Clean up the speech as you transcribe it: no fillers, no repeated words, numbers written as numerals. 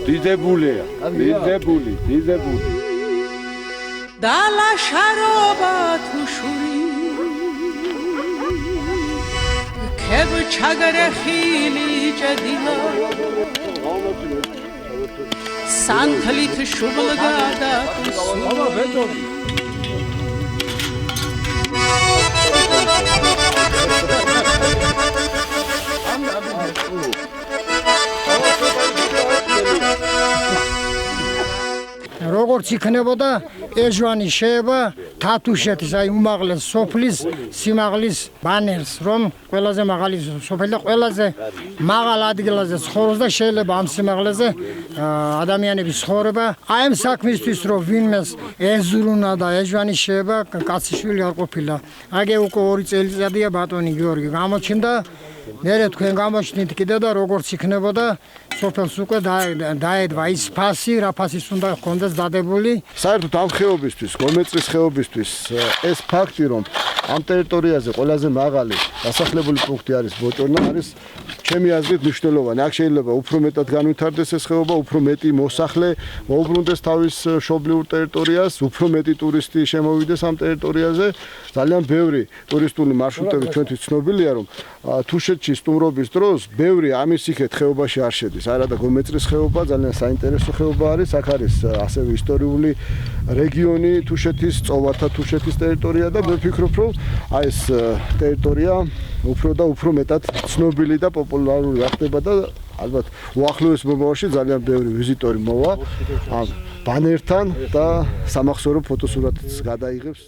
დიდებულია, დიდებული. Dala sharoba tu shuri Kev chagare khili jadila Santhalit shubhlgada tu suri როგორც იქნებოდა ეჟვანი შეება თათუშეთის აი უმაღლეს სოფლის სიმაღლის ბანერს რომ ყველაზე მაღალი სოფელი და ყველაზე მაღალ ადგილაზე ცხოვრობს და შეიძლება ამ სიმაღლეზე ადამიანების ცხოვრება აი ამ საქმისთვის რომ ვინმეს ეზრუნა და ეჟვანი შეება კაციშვილი არ ყოფილა აგე უკვე 2 წელიწადია ბატონი გიორგი გამოჩნდა მერე თქვენ გამოჩნდით კიდე და როგორც იქნებოდა სოფელს უკვე დაედვა ის ფასი რა ფასის უნდა ჰქონდეს დადებული საერთოდ ამ ხეობისთვის გომეწრის ხეობისთვის ეს ფაქტი რომ ამ ტერიტორიაზე ყველაზე მაღალი დასახლებული პუნქტი არის ბოჭორნა არის ჩემი აზრით მნიშვნელოვანი აქ შეიძლება უფრო მეტად განვითარდეს ეს ხეობა უფრო მეტი მოსახლე მოუბრუნდეს თავის მშობლიურ ტერიტორიას უფრო მეტი ტურისტი შემოვიდეს ამ ტერიტორიაზე ძალიან ბევრი ტურისტული მარშრუტები ჩვენთვის ცნობილია რომ თუშეთში სტუმრობის დროს ბევრი ამის იქეთ ხეობაში არ შედის არა და გომეწრის ხეობა ძალიან საინტერესო ხეობა არის აქ არის ასევე ისტორიული რეგიონი თუშეთის წოვართა თუშეთის ტერიტორია და მე ვფიქრობ რომ აი ეს ტერიტორია უფრო და უფრო მეტად ცნობილი და პოპულარული გახდება და ალბათ უახლოეს მომავალში ძალიან ბევრი ვიზიტორი მოვა ამ ბანერთან და სამახსოვრო ფოტოსურათს გადაიღებს